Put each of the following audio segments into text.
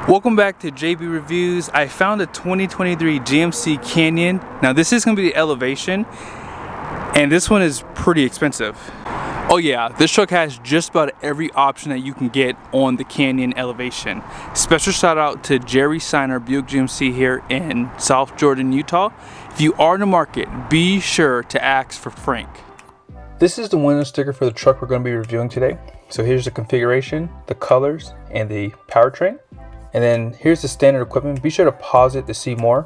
Welcome back to JB Reviews. I found a 2023 GMC Canyon. Now this is going to be the Elevation, and this one is pretty expensive. Oh yeah, this truck has just about every option that you can get on the Canyon Elevation. Special shout out to Jerry Seiner, Buick GMC here in South Jordan, Utah. If you are in the market, be sure to ask for Frank. This is the window sticker for the truck we're going to be reviewing today. So here's the configuration, the colors, and the powertrain. And then here's the standard equipment. Be sure to pause it to see more.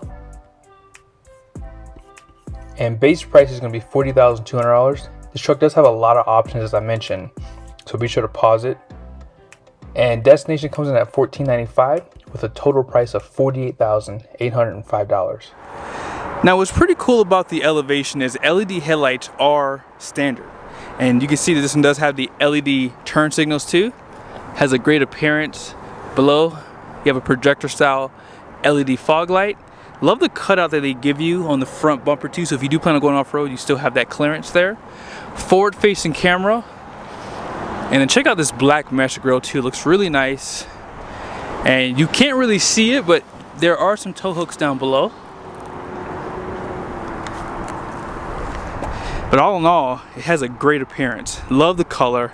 And base price is going to be $40,200. This truck does have a lot of options, as I mentioned, so be sure to pause it. And destination comes in at $1495 with a total price of $48,805. Now what's pretty cool about the Elevation is LED headlights are standard. And you can see that this one does have the LED turn signals too. Has a great appearance. Below you have a projector style LED fog light. Love the cutout that they give you on the front bumper too, so if you do plan on going off-road, you still have that clearance there. Forward facing camera. And then check out this black mesh grille too, it looks really nice. And you can't really see it, but there are some tow hooks down below. But all in all, it has a great appearance. Love the color.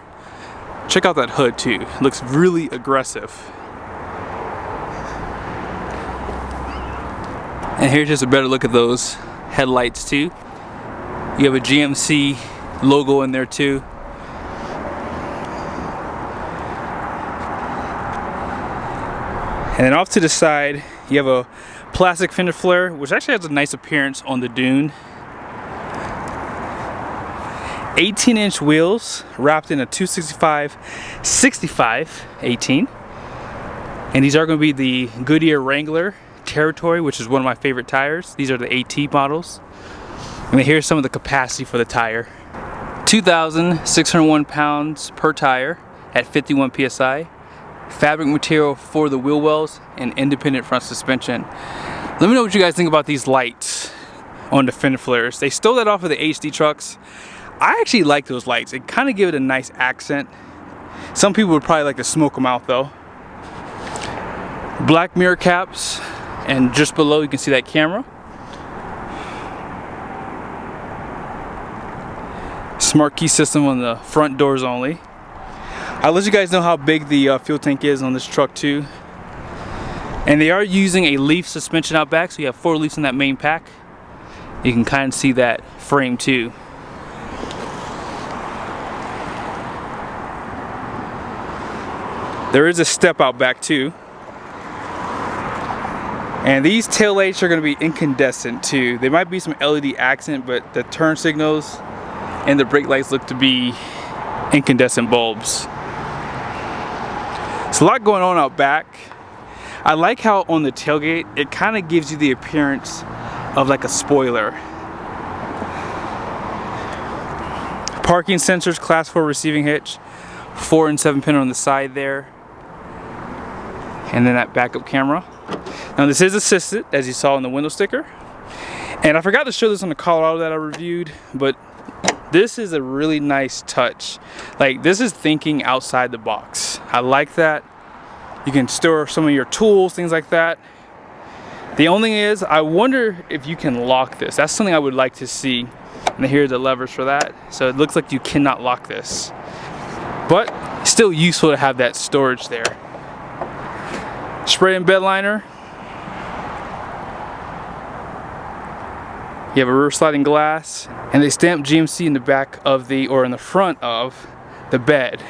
Check out that hood too, it looks really aggressive. And here's just a better look at those headlights too. You have a GMC logo in there too. And then off to the side, you have a plastic fender flare, which actually has a nice appearance on the dune. 18-inch wheels wrapped in a 265/65/18. And these are going to be the Goodyear Wrangler Territory, which is one of my favorite tires. These are the AT models. And here's some of the capacity for the tire. 2,601 pounds per tire at 51 psi. Fabric material for the wheel wells and independent front suspension. Let me know what you guys think about these lights on the fender flares. They stole that off of the HD trucks. I actually like those lights. It kind of give it a nice accent. Some people would probably like to smoke them out though. Black mirror caps. And just below you can see that camera. Smart key system on the front doors only. I'll let you guys know how big the fuel tank is on this truck too. And they are using a leaf suspension out back, so you have 4 leaves in that main pack. You can kind of see that frame too. There is a step out back too. And these taillights are going to be incandescent too. There might be some LED accent, but the turn signals and the brake lights look to be incandescent bulbs. There's a lot going on out back. I like how on the tailgate, it kind of gives you the appearance of like a spoiler. Parking sensors, class 4 receiving hitch, 4 and 7 pin on the side there. And then that backup camera. Now this is assisted, as you saw in the window sticker. And I forgot to show this on the Colorado that I reviewed, but this is a really nice touch. Like, this is thinking outside the box. I like that. You can store some of your tools, things like that. The only thing is, I wonder if you can lock this. That's something I would like to see. And here are the levers for that. So it looks like you cannot lock this. But still useful to have that storage there. Spray and bed liner. You have a rear sliding glass, and they stamp GMC in the back of the, or in the front of the bed.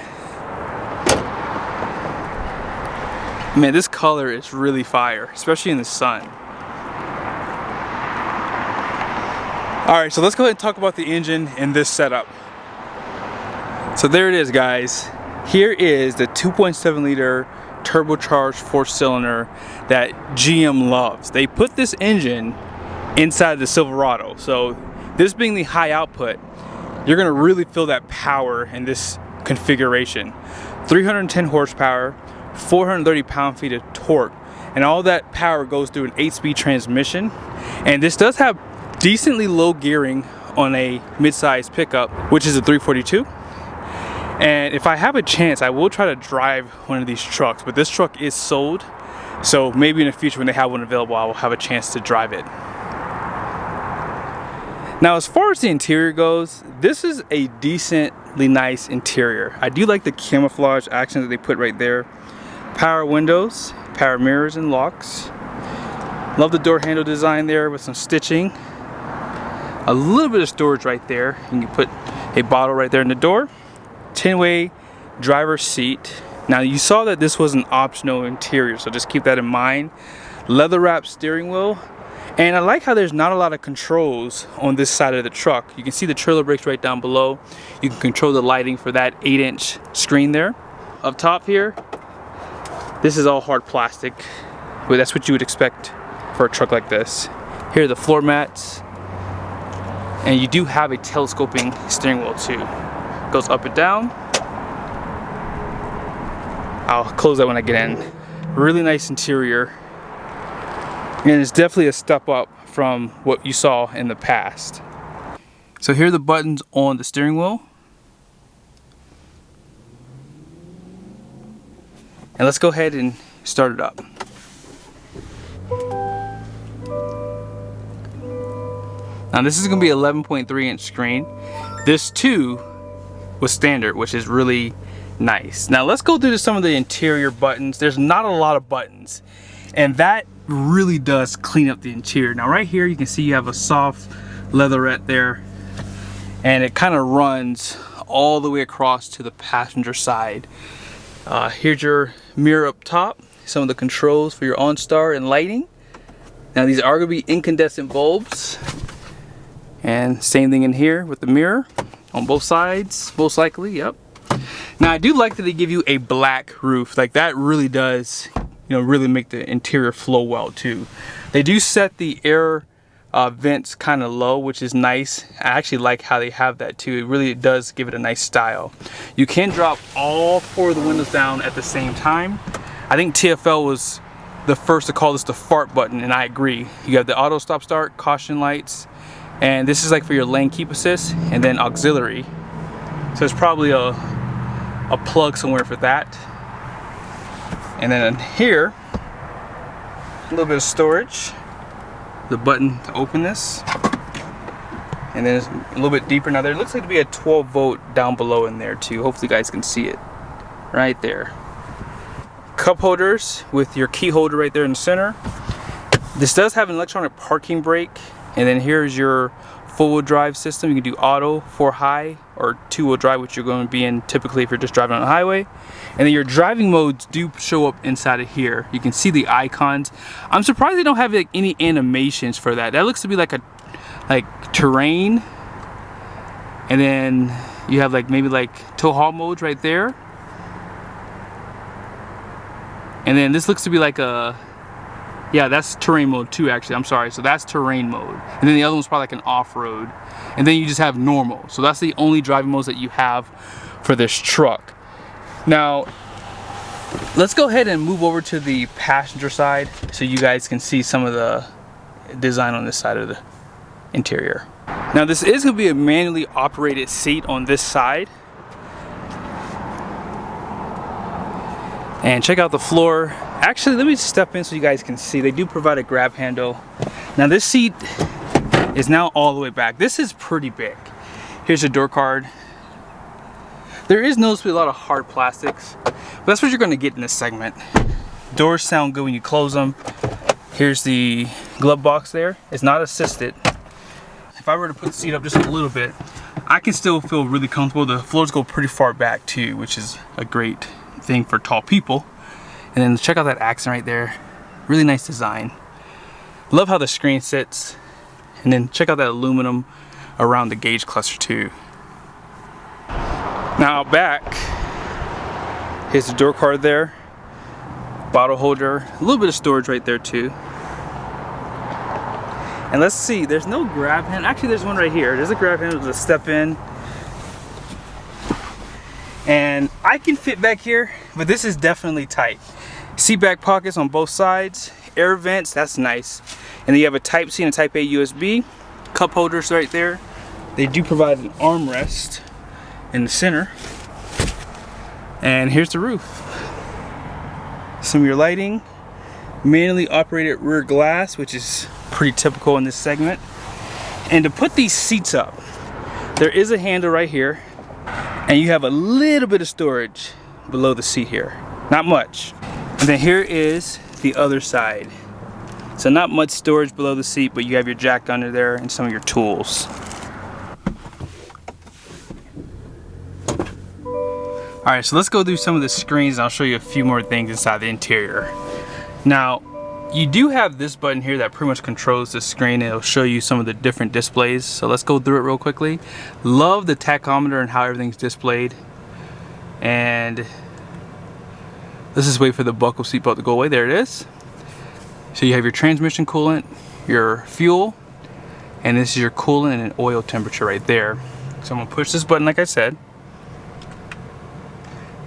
Man, this color is really fire, especially in the sun. Alright, so let's go ahead and talk about the engine in this setup. So there it is, guys. Here is the 2.7 liter turbocharged 4-cylinder that GM loves. They put this engine inside the Silverado, so this being the high output, you're going to really feel that power in this configuration. 310 horsepower, 430 pound-feet of torque, and all that power goes through an 8-speed transmission. And this does have decently low gearing on a mid-size pickup, which is a 342. And if I have a chance, I will try to drive one of these trucks, but this truck is sold. So maybe in the future when they have one available, I will have a chance to drive it. Now as far as the interior goes, this is a decently nice interior. I do like the camouflage accents that they put right there. Power windows, power mirrors and locks. Love the door handle design there with some stitching. A little bit of storage right there. You can put a bottle right there in the door. 10-way driver's seat. Now you saw that this was an optional interior, so just keep that in mind. Leather wrapped steering wheel. And I like how there's not a lot of controls on this side of the truck. You can see the trailer brakes right down below. You can control the lighting for that 8-inch screen there. Up top here, this is all hard plastic. But that's what you would expect for a truck like this. Here are the floor mats. And you do have a telescoping steering wheel too. Goes up and down. I'll close that when I get in. Really nice interior. And it's definitely a step up from what you saw in the past. So here are the buttons on the steering wheel. And let's go ahead and start it up. Now this is going to be an 11.3-inch screen. This too was standard, which is really nice. Now let's go through some of the interior buttons. There's not a lot of buttons, and that really does clean up the interior. Now right here you can see you have a soft leatherette there, and it kind of runs all the way across to the passenger side. Here's your mirror up top, some of the controls for your OnStar and lighting. Now these are going to be incandescent bulbs, and same thing in here with the mirror on both sides, most likely. Yep. Now I do like that they give you a black roof. Like that really does, you know, really make the interior flow well too. They do set the air vents kind of low, which is nice. I actually like how they have that too. It really does give it a nice style. You can drop all 4 of the windows down at the same time. I think TFL was the first to call this the fart button, and I agree. You have the auto stop start, caution lights, and this is like for your lane keep assist, and then auxiliary. So it's probably a plug somewhere for that. And then here, a little bit of storage. The button to open this. And then it's a little bit deeper. Now there looks like to be a 12-volt down below in there too. Hopefully you guys can see it right there. Cup holders with your key holder right there in the center. This does have an electronic parking brake. And then here's your 4-wheel drive system. You can do auto, 4 high, or 2-wheel drive, which you're going to be in typically if you're just driving on the highway. And then your driving modes do show up inside of here. You can see the icons. I'm surprised they don't have like any animations for that. That looks to be like a terrain. And then you have like maybe like tow haul modes right there. And then this looks to be like a, yeah, that's terrain mode too, actually. I'm sorry. So that's terrain mode. And then the other one's probably like an off-road. And then you just have normal. So that's the only driving modes that you have for this truck. Now, let's go ahead and move over to the passenger side so you guys can see some of the design on this side of the interior. Now, this is going to be a manually operated seat on this side. And check out the floor. Actually, let me step in so you guys can see. They do provide a grab handle. Now this seat is now all the way back. This is pretty big. Here's your door card. There is noticeably a lot of hard plastics, but that's what you're going to get in this segment. Doors sound good when you close them. Here's the glove box there. It's not assisted. If I were to put the seat up just a little bit, I can still feel really comfortable. The floors go pretty far back too, which is a great thing for tall people. And then check out that accent right there. Really nice design. Love how the screen sits. And then check out that aluminum around the gauge cluster too. Now out back, here's the door card there. Bottle holder, a little bit of storage right there too. And let's see, there's no grab handle. Actually, there's one right here. There's a grab handle to step in. And I can fit back here, but this is definitely tight. Seat back pockets on both sides, air vents, that's nice. And then you have a Type C and a Type A USB. Cup holders right there. They do provide an armrest in the center. And here's the roof. Some of your lighting. manually operated rear glass, which is pretty typical in this segment. And to put these seats up, there is a handle right here, and you have a little bit of storage below the seat here. Not much. And then here is the other side. So not much storage below the seat, but you have your jack under there and some of your tools. Alright, so let's go through some of the screens and I'll show you a few more things inside the interior. Now, you do have this button here that pretty much controls the screen. It'll show you some of the different displays. So let's go through it real quickly. Love the tachometer and how everything's displayed. And let's just wait for the buckle seatbelt to go away. There it is. So you have your transmission coolant, your fuel, and this is your coolant and oil temperature right there. So I'm gonna push this button like I said.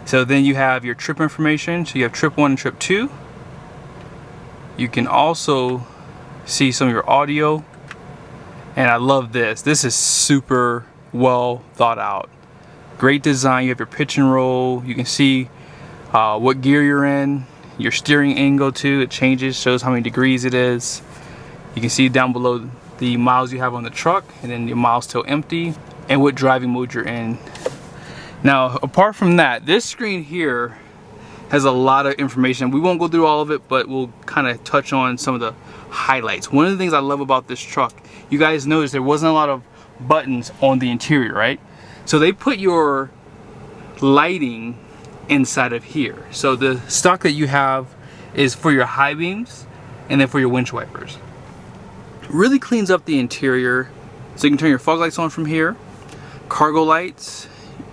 So then you have your trip information. So you have trip 1 and trip 2. You can also see some of your audio. And I love this. This is super well thought out. Great design. You have your pitch and roll. You can see what gear you're in. Your steering angle too, it changes, shows how many degrees it is. You can see down below the miles you have on the truck, and then your miles till empty, and what driving mode you're in. Now, apart from that, this screen here has a lot of information. We won't go through all of it, but we'll kind of touch on some of the highlights. One of the things I love about this truck, you guys noticed there wasn't a lot of buttons on the interior, right? So they put your lighting inside of here. So the stock that you have is for your high beams and then for your windshield wipers. Really cleans up the interior. So you can turn your fog lights on from here. Cargo lights,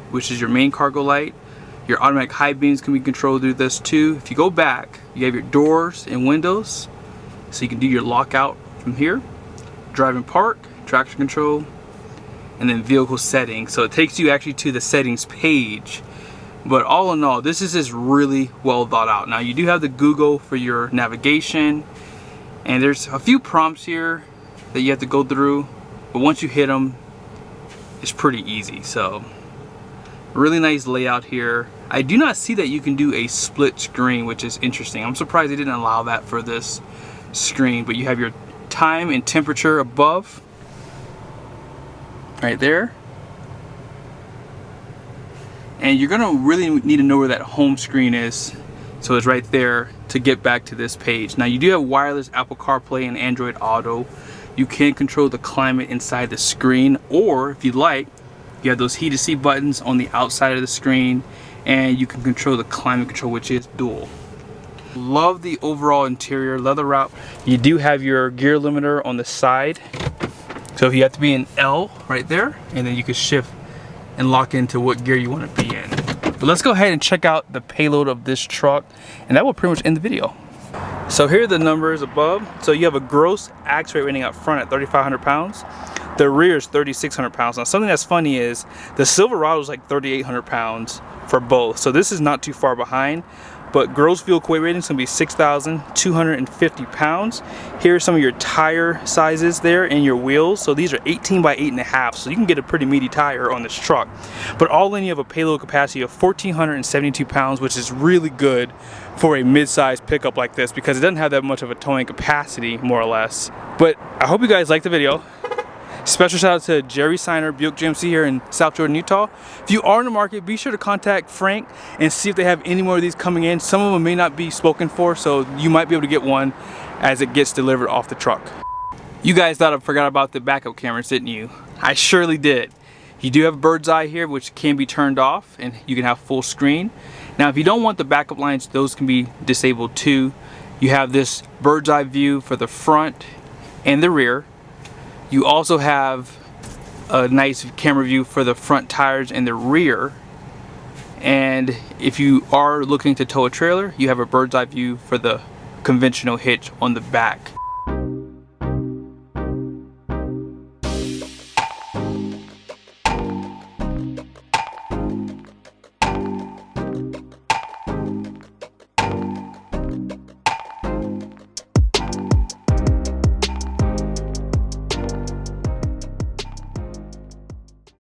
which is your main cargo light. Your automatic high beams can be controlled through this too. If you go back, you have your doors and windows. So you can do your lockout from here. Drive and park, traction control, and then vehicle settings. So it takes you actually to the settings page. But all in all, this is just really well thought out. Now you do have the Google for your navigation, and there's a few prompts here that you have to go through, but once you hit them, it's pretty easy. So really nice layout here. I do not see that you can do a split screen, which is interesting. I'm surprised they didn't allow that for this screen, but you have your time and temperature above right there. And you're gonna really need to know where that home screen is. So it's right there to get back to this page. Now you do have wireless Apple CarPlay and Android Auto. You can control the climate inside the screen, or if you'd like, you have those heated seat buttons on the outside of the screen, and you can control the climate control, which is dual. Love the overall interior, leather wrap. You do have your gear limiter on the side. So if you have to be in L right there, and then you can shift and lock into what gear you want to be in. But let's go ahead and check out the payload of this truck, and that will pretty much end the video. So here are the numbers above. So you have a gross axle rate rating up front at 3,500 pounds. The rear is 3,600 pounds. Now something that's funny is the Silverado is like 3,800 pounds for both. So this is not too far behind. But gross vehicle weight rating is going to be 6,250 pounds. Here are some of your tire sizes there and your wheels. So these are 18 by 8.5, so you can get a pretty meaty tire on this truck. But all in, you have a payload capacity of 1,472 pounds, which is really good for a mid-sized pickup like this because it doesn't have that much of a towing capacity, more or less. But I hope you guys liked the video. Special shout out to Jerry Seiner, Buick GMC here in South Jordan, Utah. If you are in the market, be sure to contact Frank and see if they have any more of these coming in. Some of them may not be spoken for, so you might be able to get one as it gets delivered off the truck. You guys thought I forgot about the backup cameras, didn't you? I surely did. You do have a bird's eye here, which can be turned off, and you can have full screen. Now, if you don't want the backup lines, those can be disabled too. You have this bird's eye view for the front and the rear. You also have a nice camera view for the front tires and the rear. And if you are looking to tow a trailer, you have a bird's eye view for the conventional hitch on the back.